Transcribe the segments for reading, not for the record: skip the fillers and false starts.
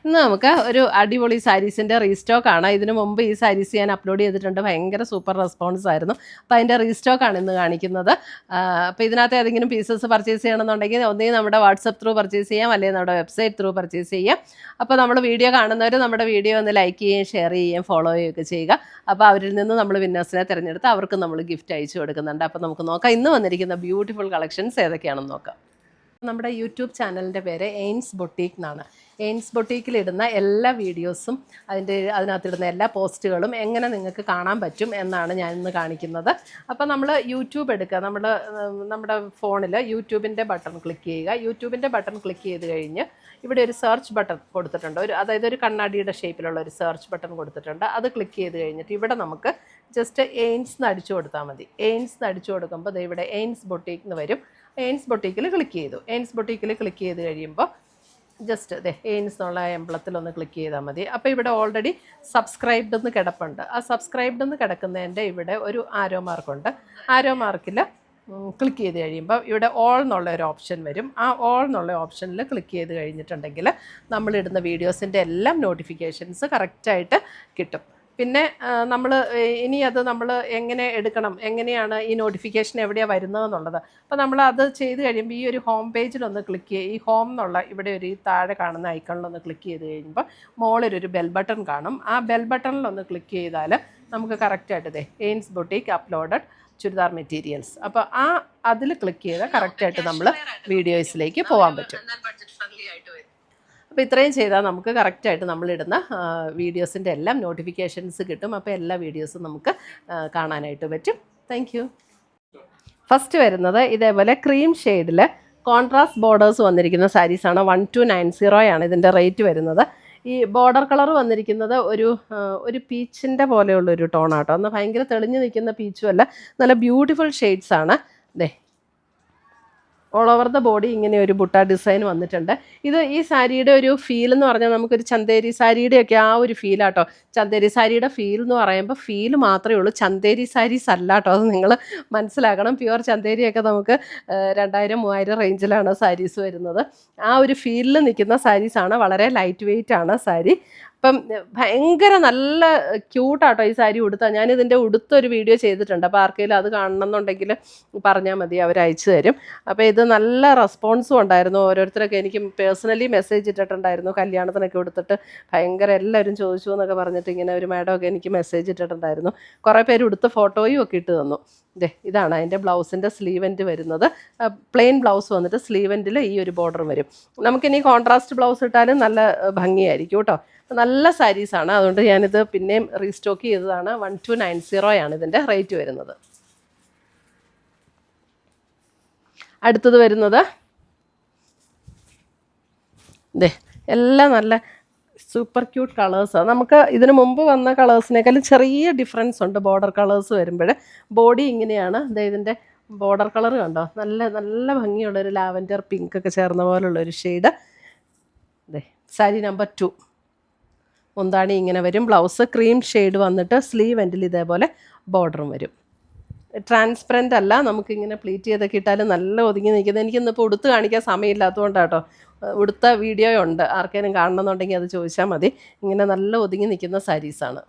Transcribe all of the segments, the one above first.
ഇന്ന് നമുക്ക് ഒരു അടിപൊളി സാരീസിൻ്റെ റീസ്റ്റോക്കാണ്. ഇതിനു മുമ്പ് ഈ സാരീസ് ഞാൻ അപ്ലോഡ് ചെയ്തിട്ടുണ്ട്, ഭയങ്കര സൂപ്പർ റെസ്പോൺസ് ആയിരുന്നു. അപ്പോൾ അതിൻ്റെ റീസ്റ്റോക്കാണ് ഇന്ന് കാണിക്കുന്നത്. അപ്പോൾ ഇതിനകത്ത് ഏതെങ്കിലും പീസസ് പർച്ചേസ് ചെയ്യണമെന്നുണ്ടെങ്കിൽ ഒന്നെങ്കിൽ നമ്മുടെ വാട്സപ്പ് ത്രൂ പർച്ചേസ് ചെയ്യാം, അല്ലെങ്കിൽ നമ്മുടെ വെബ്സൈറ്റ് ത്രൂ പർച്ചേസ് ചെയ്യാം. അപ്പോൾ നമ്മൾ വീഡിയോ കാണുന്നവർ നമ്മുടെ വീഡിയോ ഒന്ന് ലൈക്ക് ചെയ്യുകയും ഷെയർ ചെയ്യുകയും ഫോളോ ചെയ്യുകയൊക്കെ ചെയ്യുക. അപ്പോൾ അവരിൽ നിന്ന് നമ്മൾ വിന്നേഴ്സിനെ തിരഞ്ഞെടുത്ത് അവർക്ക് നമ്മൾ ഗിഫ്റ്റ് അയച്ചു കൊടുക്കുന്നുണ്ട്. അപ്പോൾ നമുക്ക് നോക്കാം ഇന്ന് വന്നിരിക്കുന്ന ബ്യൂട്ടിഫുൾ കളക്ഷൻസ് ഏതൊക്കെയാണെന്ന് നോക്കാം. നമ്മുടെ യൂട്യൂബ് ചാനലിൻ്റെ പേര് എയിൻസ് ബൊട്ടീക്ക് എന്നാണ്. എയിൻസ് ബൊട്ടീക്കിലിടുന്ന എല്ലാ വീഡിയോസും അതിനകത്തിടുന്ന എല്ലാ പോസ്റ്റുകളും എങ്ങനെ നിങ്ങൾക്ക് കാണാൻ പറ്റും എന്നാണ് ഞാൻ ഇന്ന് കാണിക്കുന്നത്. അപ്പോൾ നമ്മൾ യൂട്യൂബ് എടുക്കുക, നമ്മുടെ ഫോണിൽ യൂട്യൂബിൻ്റെ ബട്ടൺ ക്ലിക്ക് ചെയ്യുക. യൂട്യൂബിൻ്റെ ബട്ടൺ ക്ലിക്ക് ചെയ്ത് കഴിഞ്ഞ് ഇവിടെ ഒരു സെർച്ച് ബട്ടൺ കൊടുത്തിട്ടുണ്ട്, അതായത് ഒരു കണ്ണാടിയുടെ ഷേപ്പിലുള്ള ഒരു സെർച്ച് ബട്ടൺ കൊടുത്തിട്ടുണ്ട്. അത് ക്ലിക്ക് ചെയ്ത് കഴിഞ്ഞിട്ട് ഇവിടെ നമുക്ക് ജസ്റ്റ് എയിൻസ് എന്ന് അടിച്ചു കൊടുത്താൽ മതി. എയിൻസ് എന്ന് അടിച്ചു കൊടുക്കുമ്പോൾ ഇവിടെ എയിൻസ് ബൊട്ടീക്ക് എന്ന് വരും. എയിൻസ് ബൊട്ടീക്കിൽ ക്ലിക്ക് ചെയ്തു. എയിൻസ് ബൊട്ടീക്കിൽ ക്ലിക്ക് ചെയ്ത് കഴിയുമ്പോൾ ജസ്റ്റ് എയിൻസ് എന്നുള്ള എംബ്ലത്തിലൊന്ന് ക്ലിക്ക് ചെയ്താൽ മതി. അപ്പോൾ ഇവിടെ ഓൾറെഡി സബ്സ്ക്രൈബ്ഡ് എന്ന് കിടപ്പുണ്ട്. ആ സബ്സ്ക്രൈബ്ഡ് എന്ന് കിടക്കുന്നതിൻ്റെ ഇവിടെ ഒരു ആരോ മാർക്കുണ്ട്. ആരോ മാർക്കിൽ ക്ലിക്ക് ചെയ്ത് കഴിയുമ്പോൾ ഇവിടെ ഓൾ എന്നുള്ള ഒരു ഓപ്ഷൻ വരും. ആ ഓൾ എന്നുള്ള ഓപ്ഷനിൽ ക്ലിക്ക് ചെയ്ത് കഴിഞ്ഞിട്ടുണ്ടെങ്കിൽ നമ്മളിടുന്ന വീഡിയോസിൻ്റെ എല്ലാം നോട്ടിഫിക്കേഷൻസ് കറക്റ്റായിട്ട് കിട്ടും. പിന്നെ നമ്മൾ ഇനി അത് നമ്മൾ എങ്ങനെ എടുക്കണം, എങ്ങനെയാണ് ഈ നോട്ടിഫിക്കേഷൻ എവിടെയാണ് വരുന്നതെന്നുള്ളത്. അപ്പോൾ നമ്മൾ അത് ചെയ്ത് കഴിയുമ്പോൾ ഈ ഒരു ഹോം പേജിലൊന്ന് ക്ലിക്ക് ചെയ്യുക. ഈ ഹോം എന്നുള്ള ഇവിടെ ഒരു താഴെ കാണുന്ന ഐക്കണിലൊന്ന് ക്ലിക്ക് ചെയ്ത് കഴിയുമ്പോൾ മുകളിലൊരു ബെൽ ബട്ടൺ കാണും. ആ ബെൽ ബട്ടണിലൊന്ന് ക്ലിക്ക് ചെയ്താൽ നമുക്ക് കറക്റ്റായിട്ട് എയിൻസ് ബൊട്ടീക്ക് അപ്ലോഡഡ് ചുരിദാർ മെറ്റീരിയൽസ്, അപ്പോൾ അതിൽ ക്ലിക്ക് ചെയ്താൽ കറക്റ്റായിട്ട് നമ്മൾ വീഡിയോസിലേക്ക് പോകാൻ പറ്റും. അപ്പോൾ ഇത്രയും ചെയ്താൽ നമുക്ക് കറക്റ്റായിട്ട് നമ്മളിടുന്ന വീഡിയോസിൻ്റെ എല്ലാം നോട്ടിഫിക്കേഷൻസ് കിട്ടും. അപ്പോൾ എല്ലാ വീഡിയോസും നമുക്ക് കാണാനായിട്ട് പറ്റും. Thank you. ഫസ്റ്റ് വരുന്നത് ഇതേപോലെ ക്രീം ഷെയ്ഡിൽ കോൺട്രാസ്റ്റ് ബോർഡേഴ്സ് വന്നിരിക്കുന്ന സാരീസാണ്. 1290 ഇതിൻ്റെ റേറ്റ് വരുന്നത്. ഈ ബോർഡർ കളർ വന്നിരിക്കുന്നത് ഒരു പീച്ചിൻ്റെ പോലെയുള്ളൊരു ടോണാട്ടോ. എന്നാൽ ഭയങ്കര തെളിഞ്ഞു നിൽക്കുന്ന പീച്ചും അല്ല, നല്ല ബ്യൂട്ടിഫുൾ ഷെയ്ഡ്സാണ്. ഓൾ ഓവർ ദ ബോഡി ഇങ്ങനെ ഒരു ബുട്ട ഡിസൈൻ വന്നിട്ടുണ്ട്. ഈ സാരിയുടെ ഒരു ഫീൽ എന്ന് പറഞ്ഞാൽ നമുക്കൊരു ചന്തേരി സാരിയുടെയൊക്കെ ആ ഒരു ഫീലാട്ടോ. ചന്തേരി സാരിയുടെ ഫീൽ എന്ന് പറയുമ്പോൾ ഫീൽ മാത്രമേ ഉള്ളൂ, ചന്തേരി സാരീസ് അല്ല കേട്ടോ. അത് നിങ്ങൾ മനസ്സിലാക്കണം. പ്യുവർ ചന്തേരിയൊക്കെ നമുക്ക് 2000-3000 റേഞ്ചിലാണ് സാരീസ് വരുന്നത്. ആ ഒരു ഫീലിൽ നിൽക്കുന്ന സാരീസാണ്. വളരെ ലൈറ്റ് വെയ്റ്റ് ആണ് സാരി. അപ്പം ഭയങ്കര നല്ല ക്യൂട്ടാട്ടോ ഈ സാരി ഉടുത്താൽ. ഞാനിതിൻ്റെ ഉടുത്തൊരു വീഡിയോ ചെയ്തിട്ടുണ്ട്. അപ്പോൾ ആർക്കെങ്കിലും അത് കാണണമെന്നുണ്ടെങ്കിൽ പറഞ്ഞാൽ മതി, അവർ അയച്ചു തരും. അപ്പോൾ ഇത് നല്ല റെസ്പോൺസും ഉണ്ടായിരുന്നു. ഓരോരുത്തരൊക്കെ എനിക്ക് പേഴ്സണലി മെസ്സേജ് ഇട്ടിട്ടുണ്ടായിരുന്നു. കല്യാണത്തിനൊക്കെ ഉടുത്തിട്ട് ഭയങ്കര എല്ലാവരും ചോദിച്ചു എന്നൊക്കെ പറഞ്ഞിട്ട് ഇങ്ങനെ ഒരു മാഡമൊക്കെ എനിക്ക് മെസ്സേജ് ഇട്ടിട്ടുണ്ടായിരുന്നു. കുറേ പേര് ഉടുത്ത ഫോട്ടോയും ഒക്കെ ഇട്ട് തന്നു. ഇതാണ് അതിൻ്റെ ബ്ലൗസിൻ്റെ സ്ലീവെൻറ്റ് വരുന്നത്. പ്ലെയിൻ ബ്ലൗസ് വന്നിട്ട് സ്ലീവെൻറ്റിൽ ഈ ഒരു ബോർഡർ വരും. നമുക്കിനി കോൺട്രാസ്റ്റ് ബ്ലൗസ് ഇട്ടാലും നല്ല ഭംഗിയായിരിക്കും കേട്ടോ. നല്ല സാരീസാണ്. അതുകൊണ്ട് ഞാനിത് പിന്നെയും റീസ്റ്റോക്ക് ചെയ്തതാണ്. 1290 ഇതിൻ്റെ റേറ്റ് വരുന്നത്. അടുത്തത് വരുന്നത് എല്ലാം നല്ല സൂപ്പർ ക്യൂട്ട് കളേഴ്സാണ്. നമുക്ക് ഇതിന് മുമ്പ് വന്ന കളേഴ്സിനേക്കാളും ചെറിയ ഡിഫറൻസ് ഉണ്ട്. ബോർഡർ കളേഴ്സ് വരുമ്പോൾ ബോഡി ഇങ്ങനെയാണ്. ഇതിൻ്റെ ബോർഡർ കളർ കണ്ടോ, നല്ല നല്ല ഭംഗിയുള്ളൊരു ലാവൻഡർ പിങ്ക് ഒക്കെ ചേർന്ന പോലുള്ളൊരു ഷെയ്ഡ്. സാരി നമ്പർ 2. മുന്താണി ഇങ്ങനെ വരും. ബ്ലൗസ് ക്രീം ഷെയ്ഡ് വന്നിട്ട് സ്ലീവ് എൻഡിൽ ഇതേപോലെ ബോർഡറും വരും. ട്രാൻസ്പെറൻ്റ് അല്ല, നമുക്കിങ്ങനെ പ്ലീറ്റ് ചെയ്തൊക്കെ ഇട്ടാലും നല്ല ഒതുങ്ങി നിൽക്കുന്നത്. എനിക്കിന്നിപ്പോൾ ഉടുത്ത് കാണിക്കാൻ സമയമില്ലാത്തതുകൊണ്ടാട്ടോ. ഉടുത്ത വീഡിയോ ഉണ്ട്, ആർക്കെങ്കിലും കാണണമെന്നുണ്ടെങ്കിൽ അത് ചോദിച്ചാൽ മതി. ഇങ്ങനെ നല്ല ഒതുങ്ങി നിൽക്കുന്ന സാരീസാണ്.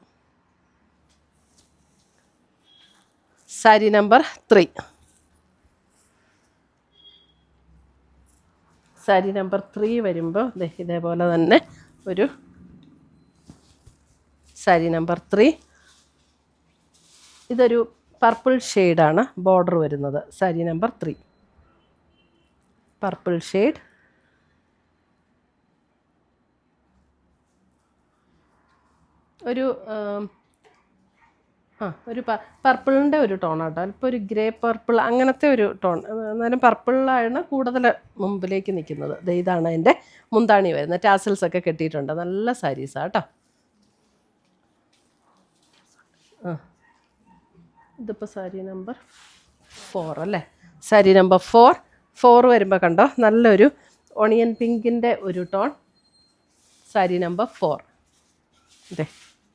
സാരി നമ്പർ 3. സാരി നമ്പർ 3 വരുമ്പോൾ ഇതേപോലെ തന്നെ ഒരു സാരി നമ്പർ 3. ഇതൊരു പർപ്പിൾ ഷെയ്ഡാണ് ബോർഡർ വരുന്നത്. Sari number 3 purple shade. ഒരു പർപ്പിളിൻ്റെ ഒരു ടോണാട്ടോ. അല്പം ഒരു ഗ്രേ പർപ്പിൾ അങ്ങനത്തെ ഒരു ടോൺ. എന്നാലും പർപ്പിളിലാണ് കൂടുതൽ മുമ്പിലേക്ക് നിൽക്കുന്നത്. ഇതാണ് അതിൻ്റെ മുന്താണി വരുന്നത്. ടാസൽസ് ഒക്കെ കെട്ടിയിട്ടുണ്ട്. നല്ല സാരീസാണ് കേട്ടോ. ഇതിപ്പോൾ സാരി നമ്പർ 4 അല്ലേ. സാരി നമ്പർ 4 വരുമ്പോൾ കണ്ടോ നല്ലൊരു ഓണിയൻ പിങ്കിൻ്റെ ഒരു ടോൺ. സാരി നമ്പർ 4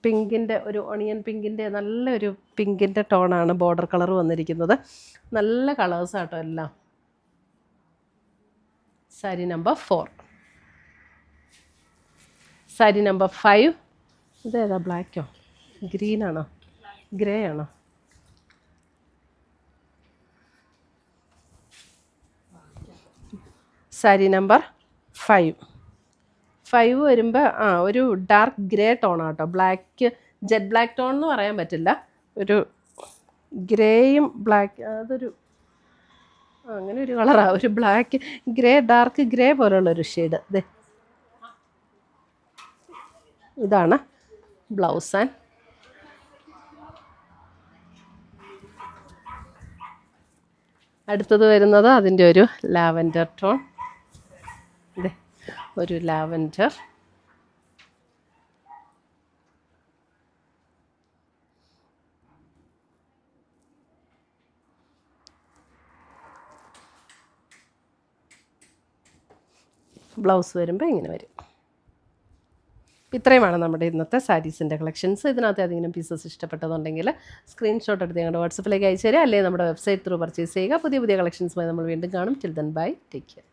പിങ്കിൻ്റെ ഒരു ഓണിയൻ പിങ്കിൻ്റെ നല്ലൊരു പിങ്കിൻ്റെ ടോണാണ് ബോർഡർ കളർ വന്നിരിക്കുന്നത്. നല്ല കളേഴ്സാട്ടോ എല്ലാം. സാരി നമ്പർ 4. സാരി നമ്പർ 5. ഇതേതാ, ബ്ലാക്കോ ഗ്രീനാണോ ഗ്രേ ആണോ? സാരി നമ്പർ 5 വരുമ്പോൾ ഒരു ഡാർക്ക് ഗ്രേ ടോണാണ് കേട്ടോ. ബ്ലാക്ക്, ജെറ്റ് ബ്ലാക്ക് ടോൺ എന്ന് പറയാൻ പറ്റില്ല, ഒരു ഗ്രേയും ബ്ലാക്ക്, അതൊരു അങ്ങനെ ഒരു കളറാണ്, ഒരു ബ്ലാക്ക് ഗ്രേ, ഡാർക്ക് ഗ്രേ പോലുള്ളൊരു ഷെയ്ഡ്. ഇതാണ് ബ്ലൗസ്. ആൻഡ് അടുത്തത് വരുന്നത് അതിൻ്റെ ഒരു ലാവൻഡർ ടോൺ. ഒരു ലാവൻഡർ. ബ്ലൗസ് വരുമ്പോൾ ഇങ്ങനെ വരും. ഇത്രയുമാണ് നമ്മുടെ ഇന്നത്തെ സാരീസിൻ്റെ കളക്ഷൻസ്. ഇതിനകത്ത് ഏതെങ്കിലും പീസസ് ഇഷ്ടപ്പെട്ടതുണ്ടെങ്കിൽ സ്ക്രീൻഷോട്ട് എടുത്ത് ഞങ്ങളുടെ വാട്സപ്പിലേക്ക് അയച്ചു തരിക, അല്ലെങ്കിൽ നമ്മുടെ വെബ്സൈറ്റ് ത്രൂ പർച്ചേസ് ചെയ്യുക. പുതിയ കളക്ഷൻസുമായി നമ്മൾ വീണ്ടും കാണും. Till then bye, take care.